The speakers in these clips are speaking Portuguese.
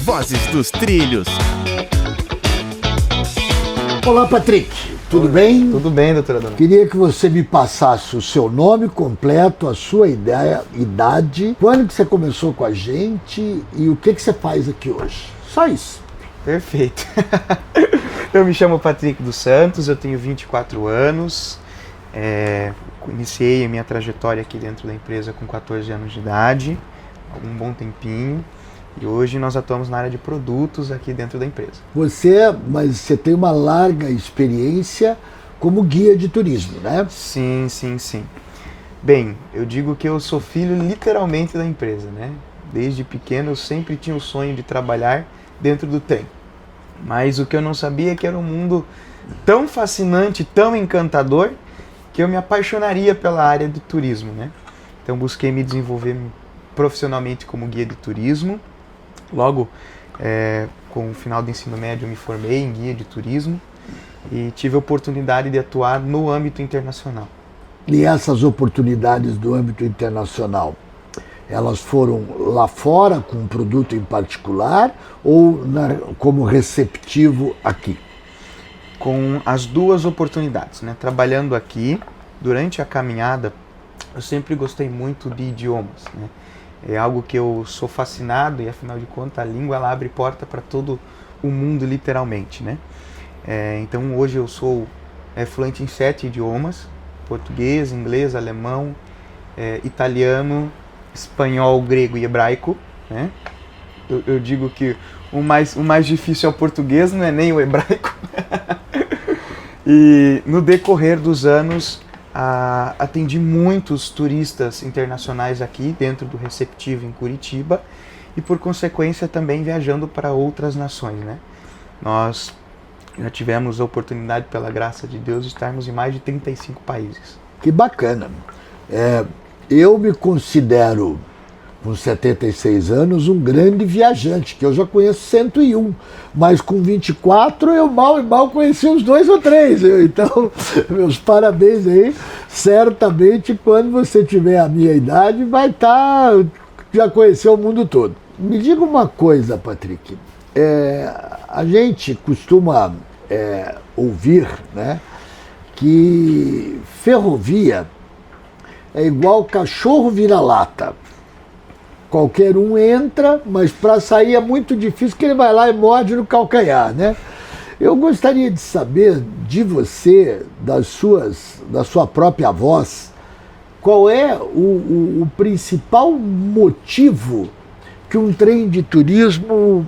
Vozes dos Trilhos. Olá, Patrick. Tudo bem? Tudo bem, doutora Dona. Queria que você me passasse o seu nome completo, a sua idade, quando que você começou com a gente e o que você faz aqui hoje. Só isso. Perfeito. Eu me chamo Patrick dos Santos, eu tenho 24 anos. Iniciei a minha trajetória aqui dentro da empresa com 14 anos de idade, um bom tempinho. E hoje nós atuamos na área de produtos aqui dentro da empresa. Mas você tem uma larga experiência como guia de turismo, né? Sim. Bem, eu digo que eu sou filho literalmente da empresa, né? Desde pequeno eu sempre tinha o sonho de trabalhar dentro do trem. Mas o que eu não sabia é que era um mundo tão fascinante, tão encantador, que eu me apaixonaria pela área de turismo, né? Então busquei me desenvolver profissionalmente como guia de turismo. Logo, com o final do ensino médio, eu me formei em guia de turismo e tive a oportunidade de atuar no âmbito internacional. E essas oportunidades do âmbito internacional, elas foram lá fora com um produto em particular ou como receptivo aqui? Com as duas oportunidades, né? Trabalhando aqui, durante a caminhada, eu sempre gostei muito de idiomas, né? É algo que eu sou fascinado e, afinal de contas, a língua ela abre porta para todo o mundo, literalmente, né? Então, hoje eu sou fluente em 7 idiomas: português, inglês, alemão, italiano, espanhol, grego e hebraico, né? Eu digo que o mais difícil é o português, não é nem o hebraico. E no decorrer dos anos, atendi muitos turistas internacionais aqui dentro do receptivo em Curitiba e, por consequência, também viajando para outras nações, né? Nós já tivemos a oportunidade, pela graça de Deus, de estarmos em mais de 35 países. Que bacana. Eu me considero, com 76 anos, um grande viajante, que eu já conheço 101, mas com 24 eu mal conheci uns 2 ou 3. Então, meus parabéns aí. Certamente, quando você tiver a minha idade, já conheceu o mundo todo. Me diga uma coisa, Patrick. A gente costuma ouvir, né, que ferrovia é igual cachorro vira-lata. Qualquer um entra, mas para sair é muito difícil, porque ele vai lá e morde no calcanhar, né? Eu gostaria de saber de você, da sua própria voz, qual é o principal motivo que um trem de turismo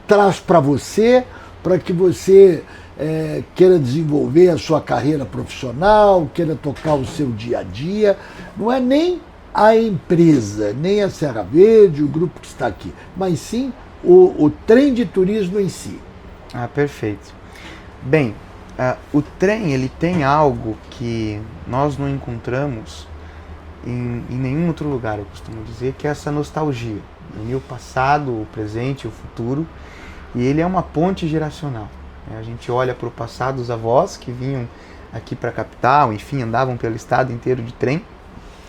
traz para você, para que você queira desenvolver a sua carreira profissional, queira tocar o seu dia a dia. Não é nem a empresa, nem a Serra Verde, o grupo que está aqui, mas sim o trem de turismo em si. Perfeito. Bem, o trem ele tem algo que nós não encontramos em nenhum outro lugar, eu costumo dizer, que é essa nostalgia. Unir o passado, o presente e o futuro, e ele é uma ponte geracional. A gente olha para o passado, os avós que vinham aqui para a capital, enfim, andavam pelo estado inteiro de trem,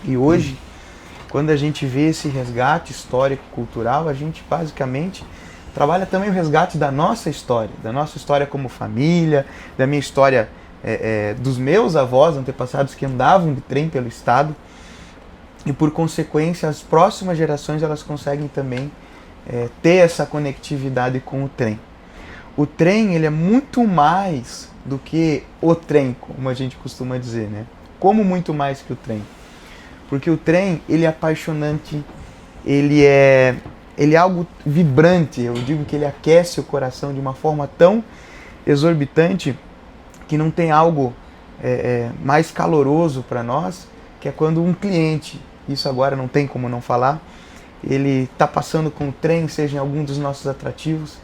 e hoje, quando a gente vê esse resgate histórico-cultural, a gente basicamente trabalha também o resgate da nossa história como família, da minha história, dos meus avós antepassados que andavam de trem pelo estado, e por consequência as próximas gerações elas conseguem também ter essa conectividade com o trem. O trem ele é muito mais do que o trem, como a gente costuma dizer, né? Como muito mais que o trem. Porque o trem, ele é apaixonante, ele é algo vibrante, eu digo que ele aquece o coração de uma forma tão exorbitante que não tem algo mais caloroso para nós, que é quando um cliente, isso agora não tem como não falar, ele está passando com o trem, seja em algum dos nossos atrativos,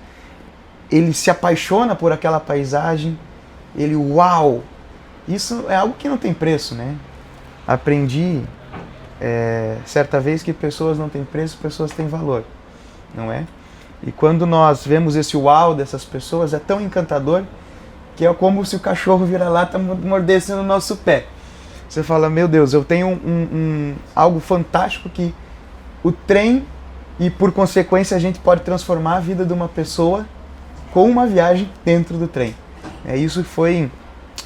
ele se apaixona por aquela paisagem, uau! Isso é algo que não tem preço, né? Aprendi certa vez que pessoas não têm preço, pessoas têm valor, não é? E quando nós vemos esse uau dessas pessoas, é tão encantador que é como se o cachorro vira-lata mordesse no nosso pé. Você fala, meu Deus, eu tenho algo fantástico que o trem e por consequência a gente pode transformar a vida de uma pessoa com uma viagem dentro do trem. Isso foi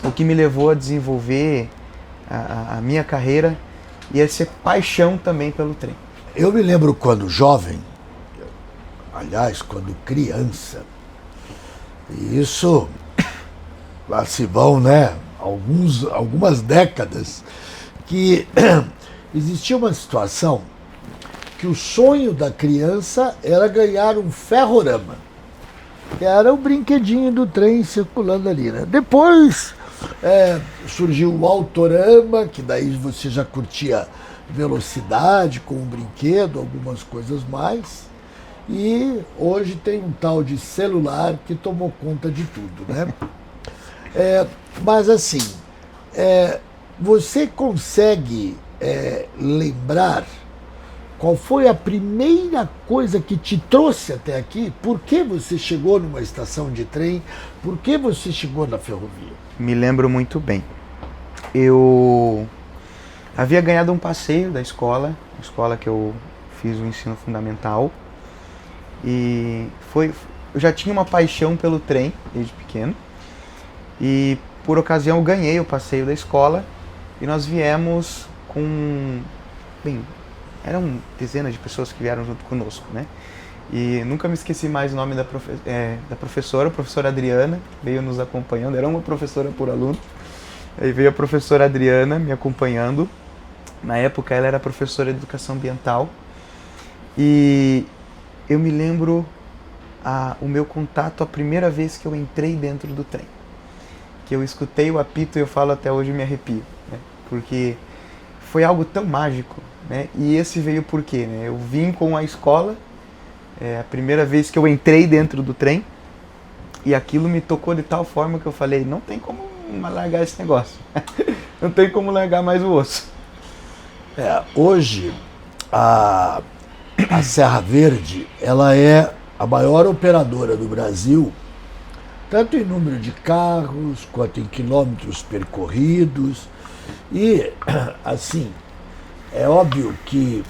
o que me levou a desenvolver a minha carreira e essa paixão também pelo trem. Eu me lembro quando jovem, aliás, quando criança, e isso lá se vão, né, algumas décadas, que existia uma situação que o sonho da criança era ganhar um ferrorama, que era o brinquedinho do trem circulando ali, né? Depois surgiu o autorama, que daí você já curtia velocidade com o brinquedo, algumas coisas mais. E hoje tem um tal de celular que tomou conta de tudo, né? Mas assim, você consegue lembrar qual foi a primeira coisa que te trouxe até aqui? Por que você chegou numa estação de trem? Por que você chegou na ferrovia? Me lembro muito bem. Eu havia ganhado um passeio da escola, a escola que eu fiz o ensino fundamental, e eu já tinha uma paixão pelo trem desde pequeno, e por ocasião eu ganhei o passeio da escola, e nós viemos com... eram dezenas de pessoas que vieram junto conosco, né? E nunca me esqueci mais o nome da professora, a professora Adriana, veio nos acompanhando, era uma professora por aluno. Aí veio a professora Adriana me acompanhando. Na época ela era professora de educação ambiental. E eu me lembro o meu contato a primeira vez que eu entrei dentro do trem. Que eu escutei o apito e eu falo até hoje, me arrepio, né? Porque foi algo tão mágico, né? E esse veio por quê, né? Eu vim com a escola, a primeira vez que eu entrei dentro do trem, e aquilo me tocou de tal forma que eu falei, não tem como largar esse negócio, não tem como largar mais o osso. Hoje, a Serra Verde, ela é a maior operadora do Brasil, tanto em número de carros, quanto em quilômetros percorridos, e, assim, é óbvio que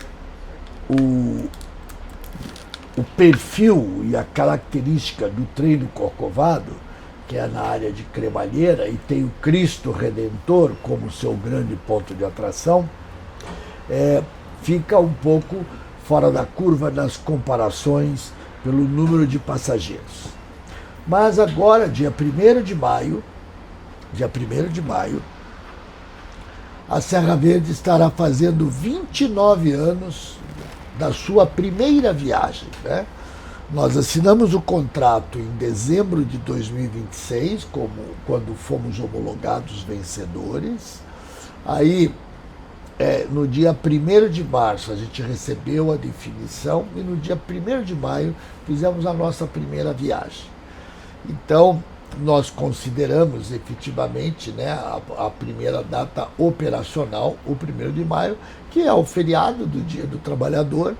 o perfil e a característica do trem do Corcovado, que é na área de Cremalheira, e tem o Cristo Redentor como seu grande ponto de atração, fica um pouco fora da curva nas comparações pelo número de passageiros. Mas agora, dia 1º de maio, a Serra Verde estará fazendo 29 anos da sua primeira viagem, né? Nós assinamos o contrato em dezembro de 2026, quando fomos homologados vencedores. Aí, no dia 1º de março, a gente recebeu a definição e no dia 1º de maio fizemos a nossa primeira viagem. Então, nós consideramos efetivamente, né, a primeira data operacional, o 1º de maio, que é o feriado do Dia do Trabalhador.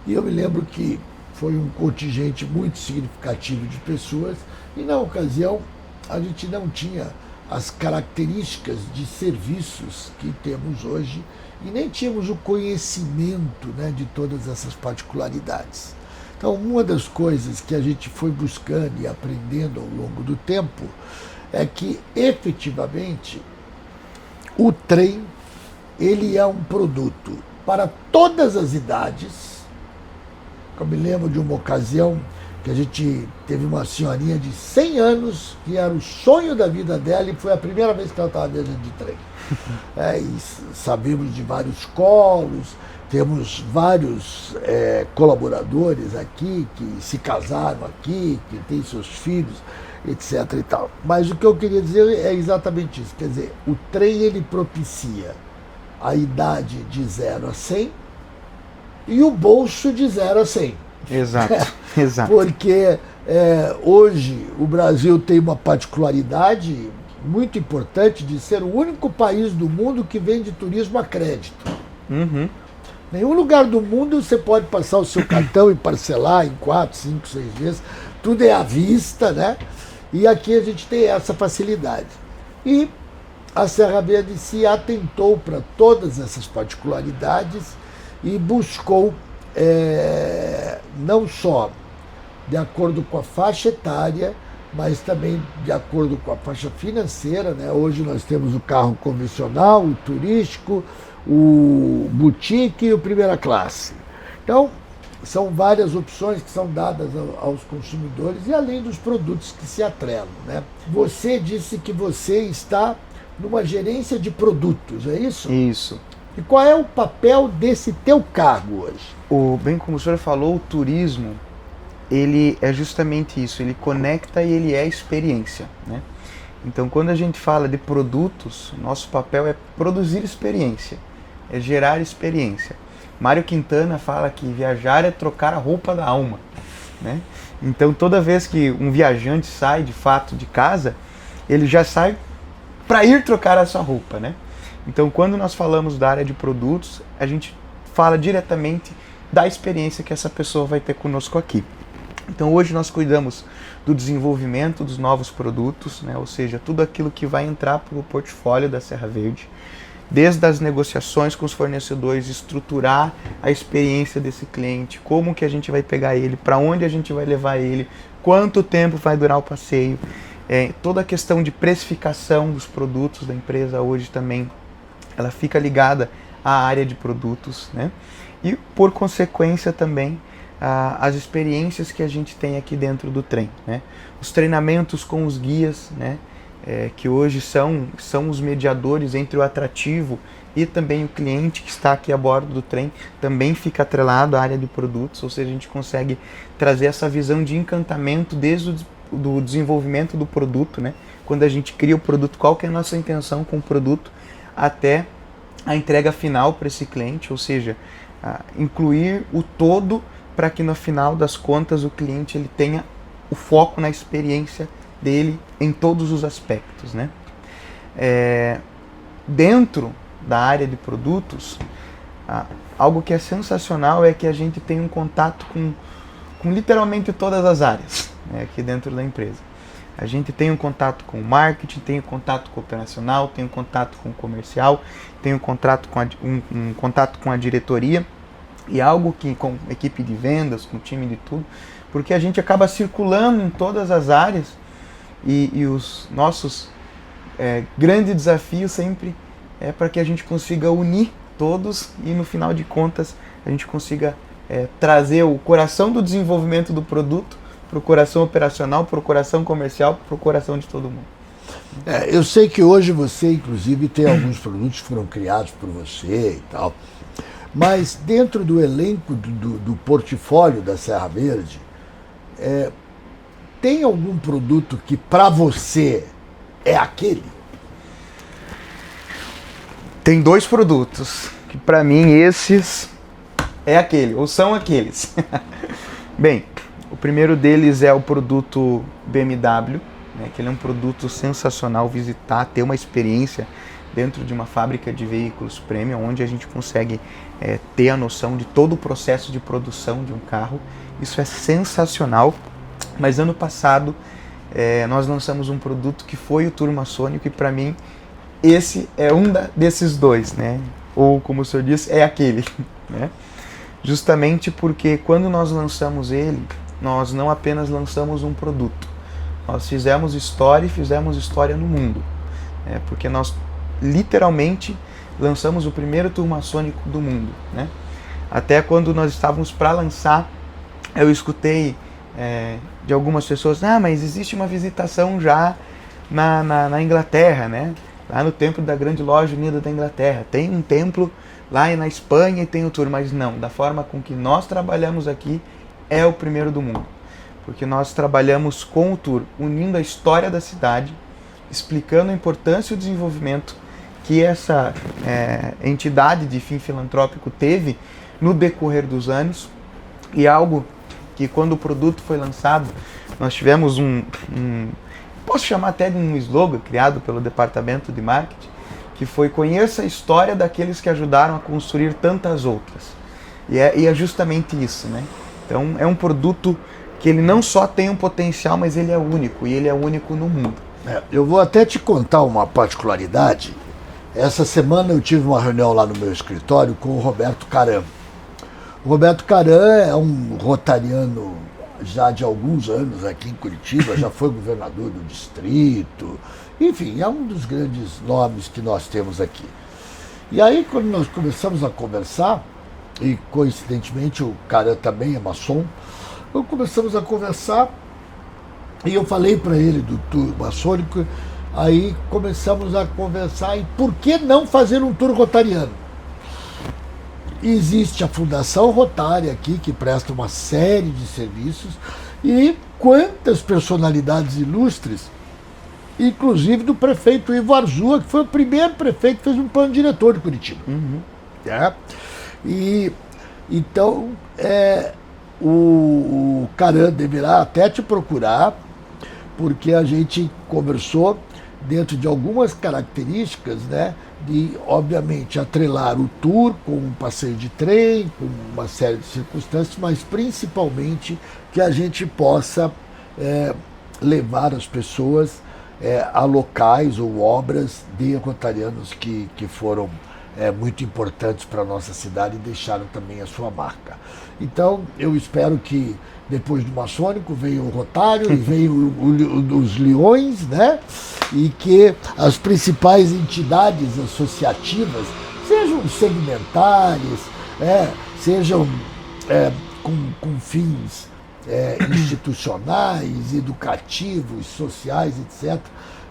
E eu me lembro que foi um contingente muito significativo de pessoas e, na ocasião, a gente não tinha as características de serviços que temos hoje e nem tínhamos o conhecimento, né, de todas essas particularidades. Então, uma das coisas que a gente foi buscando e aprendendo ao longo do tempo é que, efetivamente, o trem, ele é um produto para todas as idades. Eu me lembro de uma ocasião que a gente teve uma senhorinha de 100 anos, que era o sonho da vida dela e foi a primeira vez que ela estava viajando de trem. E sabemos de vários colos, temos vários colaboradores aqui que se casaram aqui, que têm seus filhos, etc. e tal. Mas o que eu queria dizer é exatamente isso. Quer dizer, o trem, ele propicia a idade de 0 a 100 e o bolso de 0 a 100. Exato, exato. Porque hoje o Brasil tem uma particularidade muito importante de ser o único país do mundo que vende turismo a crédito. Uhum. Nenhum lugar do mundo você pode passar o seu cartão e parcelar em 4, 5, 6 vezes. Tudo é à vista, né? E aqui a gente tem essa facilidade. E a Serra Verde se atentou para todas essas particularidades e buscou não só de acordo com a faixa etária, mas também de acordo com a faixa financeira, né? Hoje nós temos o carro convencional, o turístico, o boutique e o primeira classe. Então, são várias opções que são dadas aos consumidores e além dos produtos que se atrelam, né? Você disse que você está numa gerência de produtos, é isso? Isso. E qual é o papel desse teu cargo hoje? Bem como o senhor falou, o turismo, ele é justamente isso, ele conecta e ele é experiência, né? Então, quando a gente fala de produtos, nosso papel é produzir experiência, é gerar experiência. Mário Quintana fala que viajar é trocar a roupa da alma, né? Então, toda vez que um viajante sai de fato de casa, ele já sai para ir trocar essa roupa, né? Então, quando nós falamos da área de produtos, a gente fala diretamente da experiência que essa pessoa vai ter conosco aqui. Então, hoje nós cuidamos do desenvolvimento dos novos produtos, né? Ou seja, tudo aquilo que vai entrar para o portfólio da Serra Verde, desde as negociações com os fornecedores, estruturar a experiência desse cliente, como que a gente vai pegar ele, para onde a gente vai levar ele, quanto tempo vai durar o passeio, toda a questão de precificação dos produtos da empresa hoje também, ela fica ligada à área de produtos, né? E por consequência também as experiências que a gente tem aqui dentro do trem, né? Os treinamentos com os guias, né? Que hoje são os mediadores entre o atrativo e também o cliente que está aqui a bordo do trem, também fica atrelado à área de produtos, ou seja, a gente consegue trazer essa visão de encantamento desde o desenvolvimento do produto, né? Quando a gente cria o produto, qual que é a nossa intenção com o produto, até a entrega final para esse cliente, ou seja, incluir o todo para que no final das contas o cliente ele tenha o foco na experiência dele em todos os aspectos, né? Dentro da área de produtos, algo que é sensacional é que a gente tem um contato com literalmente todas as áreas, né, aqui dentro da empresa. A gente tem um contato com o marketing, tem um contato com o operacional, tem um contato com o comercial, tem um contato com a diretoria e algo que com a equipe de vendas, com o time de tudo, porque a gente acaba circulando em todas as áreas. E os nossos grandes desafios sempre é para que a gente consiga unir todos e no final de contas a gente consiga trazer o coração do desenvolvimento do produto para o coração operacional, para o coração comercial, para o coração de todo mundo. Eu sei que hoje você inclusive tem alguns produtos que foram criados por você e tal, mas dentro do elenco do portfólio da Serra Verde, tem algum produto que para você é aquele? Tem dois produtos que para mim esses é aquele, ou são aqueles. Bem, o primeiro deles é o produto BMW, né, que ele é um produto sensacional, visitar, ter uma experiência dentro de uma fábrica de veículos premium, onde a gente consegue ter a noção de todo o processo de produção de um carro. Isso é sensacional. Mas ano passado nós lançamos um produto que foi o Turma Sônico e para mim esse é desses dois, né? Ou como o senhor disse, é aquele, né? Justamente porque quando nós lançamos ele, nós não apenas lançamos um produto, nós fizemos história e fizemos história no mundo, porque nós literalmente lançamos o primeiro Turma Sônico do mundo, né? Até quando nós estávamos para lançar, eu escutei de algumas pessoas, mas existe uma visitação já na Inglaterra, né? Lá no templo da Grande Loja Unida da Inglaterra. Tem um templo lá na Espanha e tem o tour, mas não, da forma com que nós trabalhamos aqui, é o primeiro do mundo. Porque nós trabalhamos com o tour, unindo a história da cidade, explicando a importância e o desenvolvimento que essa entidade de fim filantrópico teve no decorrer dos anos, e algo que quando o produto foi lançado, nós tivemos posso chamar até de um slogan criado pelo departamento de marketing, que foi: conheça a história daqueles que ajudaram a construir tantas outras. E é justamente isso, né? Então é um produto que ele não só tem um potencial, mas ele é único, e ele é único no mundo. Eu vou até te contar uma particularidade. Essa semana eu tive uma reunião lá no meu escritório com o Roberto Caram. O Roberto Caran é um rotariano já de alguns anos aqui em Curitiba, já foi governador do distrito, enfim, é um dos grandes nomes que nós temos aqui. E aí, quando nós começamos a conversar, e coincidentemente o Caran também é maçom, começamos a conversar e eu falei para ele do tour maçônico, aí começamos a conversar e por que não fazer um tour rotariano? Existe a Fundação Rotária aqui, que presta uma série de serviços, e quantas personalidades ilustres, inclusive do prefeito Ivo Arzua, que foi o primeiro prefeito que fez um plano diretor de Curitiba. Uhum. E então o Caran deverá até te procurar, porque a gente conversou dentro de algumas características, né, de, obviamente, atrelar o tour com um passeio de trem, com uma série de circunstâncias, mas principalmente que a gente possa levar as pessoas a locais ou obras de rotarianos que foram muito importantes para a nossa cidade e deixaram também a sua marca. Então, eu espero que depois do maçônico venha o Rotário e venha os Leões, né? E que as principais entidades associativas sejam segmentares, sejam com fins institucionais, educativos, sociais, etc.,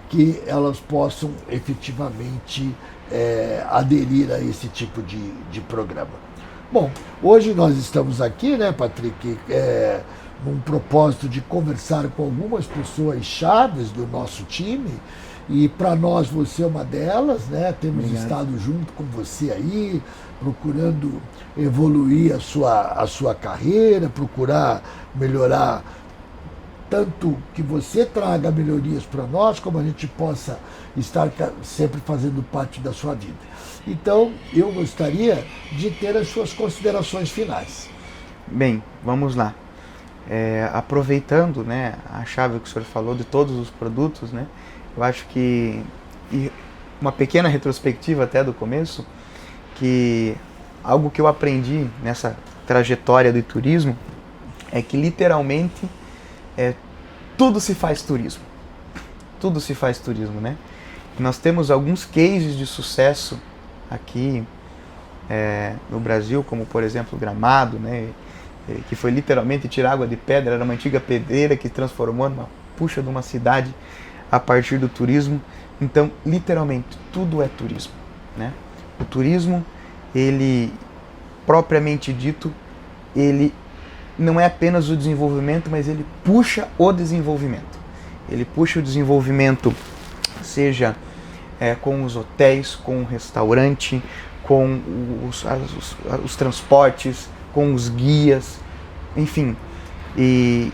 que elas possam efetivamente aderir a esse tipo de programa. Bom, hoje nós estamos aqui, né, Patrick, num propósito de conversar com algumas pessoas chaves do nosso time, e para nós você é uma delas, né? Temos estado junto com você aí, procurando evoluir a sua carreira, procurar melhorar, tanto que você traga melhorias para nós, como a gente possa estar sempre fazendo parte da sua vida. Então, eu gostaria de ter as suas considerações finais. Bem, vamos lá. Aproveitando, né, a chave que o senhor falou de todos os produtos, né, eu acho que, e uma pequena retrospectiva até do começo, que algo que eu aprendi nessa trajetória do turismo é que literalmente tudo se faz turismo. Tudo se faz turismo, né? Nós temos alguns cases de sucesso aqui no Brasil, como por exemplo Gramado, né? Que foi literalmente tirar água de pedra, era uma antiga pedreira que transformou numa puxa de uma cidade a partir do turismo. Então, literalmente, tudo é turismo, né? O turismo, ele, propriamente dito, ele não é apenas o desenvolvimento, mas ele puxa o desenvolvimento. Ele puxa o desenvolvimento, seja com os hotéis, com o restaurante, com os transportes, com os guias, enfim. E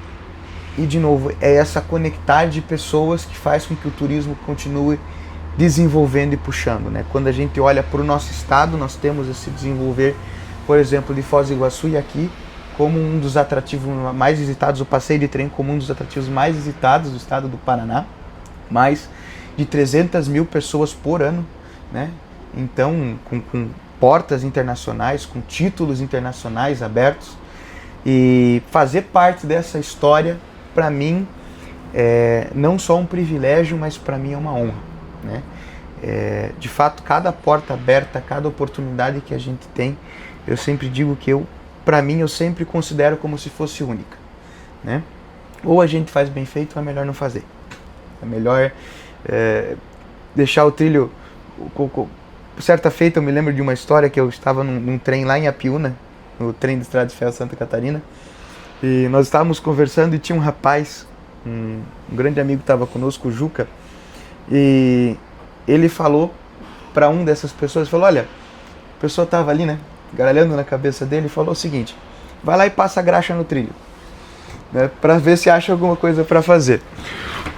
de novo, é essa conectar de pessoas que faz com que o turismo continue desenvolvendo e puxando, né? Quando a gente olha para o nosso estado, nós temos esse desenvolver, por exemplo, de Foz do Iguaçu e aqui como um dos atrativos mais visitados, o passeio de trem como um dos atrativos mais visitados do estado do Paraná, mais de 300 mil pessoas por ano, né? Então, com portas internacionais, com títulos internacionais abertos, e fazer parte dessa história, para mim, não só um privilégio, mas para mim é uma honra, né? De fato, cada porta aberta, cada oportunidade que a gente tem, eu sempre digo que para mim, eu sempre considero como se fosse única, né? Ou a gente faz bem feito, ou é melhor não fazer. É melhor deixar o trilho. Certa feita, eu me lembro de uma história que eu estava num trem lá em Apiúna, no trem de Estrada de Ferro Santa Catarina, e nós estávamos conversando e tinha um rapaz, um grande amigo que estava conosco, o Juca, e ele falou para um dessas pessoas, falou, olha, a pessoa estava ali, né, gargalhando na cabeça dele, e falou o seguinte, vai lá e passa a graxa no trilho, né, para ver se acha alguma coisa para fazer.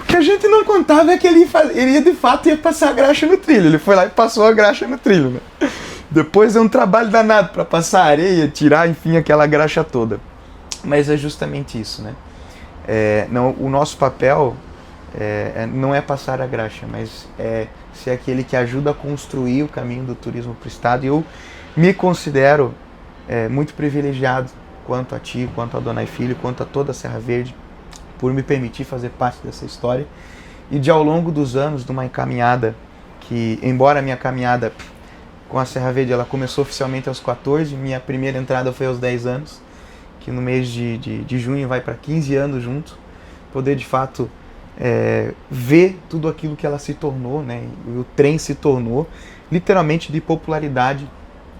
O que a gente não contava é que ele ia de fato ia passar a graxa no trilho. Ele foi lá e passou a graxa no trilho, né? Depois é um trabalho danado para passar areia, tirar, enfim, aquela graxa toda. Mas é justamente isso, né? O nosso papel não é passar a graxa, mas é ser aquele que ajuda a construir o caminho do turismo para o estado. E eu me considero muito privilegiado quanto a ti, quanto a Dona Filho, quanto a toda a Serra Verde, por me permitir fazer parte dessa história e de, ao longo dos anos, de uma caminhada que, embora a minha caminhada com a Serra Verde ela começou oficialmente aos 14, minha primeira entrada foi aos 10 anos, que no mês de junho vai para 15 anos junto, poder de fato ver tudo aquilo que ela se tornou, né? E o trem se tornou literalmente de popularidade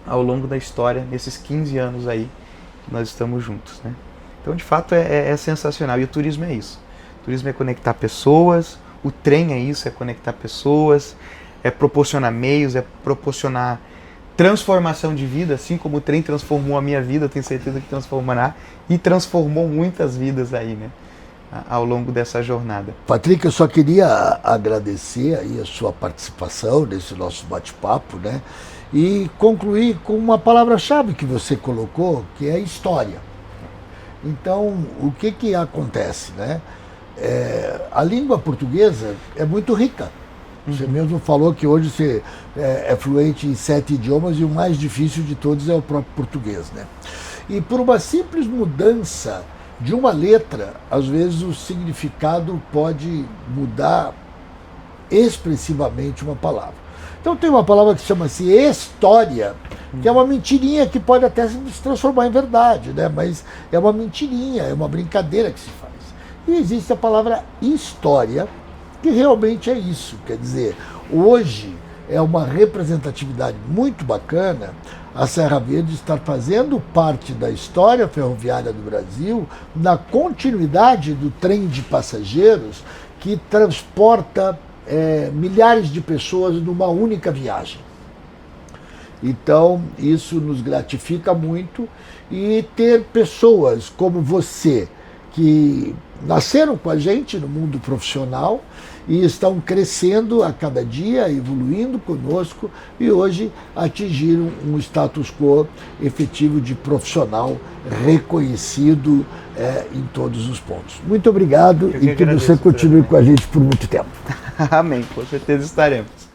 ao longo da história, nesses 15 anos aí que nós estamos juntos, né? Então, de fato, é sensacional. E o turismo é isso. O turismo é conectar pessoas, o trem é isso, é conectar pessoas, é proporcionar meios, é proporcionar transformação de vida, assim como o trem transformou a minha vida, eu tenho certeza que transformará, e transformou muitas vidas aí, né, ao longo dessa jornada. Patrick, eu só queria agradecer aí a sua participação nesse nosso bate-papo, né, e concluir com uma palavra-chave que você colocou, que é história. Então, o que acontece, né? A língua portuguesa é muito rica. Você mesmo falou que hoje você é fluente em 7 idiomas e o mais difícil de todos é o próprio português, né? E por uma simples mudança de uma letra, às vezes o significado pode mudar expressivamente uma palavra. Então tem uma palavra que chama-se história, que é uma mentirinha que pode até se transformar em verdade, né? Mas é uma mentirinha, é uma brincadeira que se faz. E existe a palavra história, que realmente é isso. Quer dizer, hoje é uma representatividade muito bacana a Serra Verde estar fazendo parte da história ferroviária do Brasil na continuidade do trem de passageiros que transporta milhares de pessoas numa única viagem. Então, isso nos gratifica muito, e ter pessoas como você, que nasceram com a gente no mundo profissional e estão crescendo a cada dia, evoluindo conosco, e hoje atingiram um status quo efetivo de profissional reconhecido em todos os pontos. Muito obrigado, e que você continue com a gente por muito tempo. Amém, com certeza estaremos.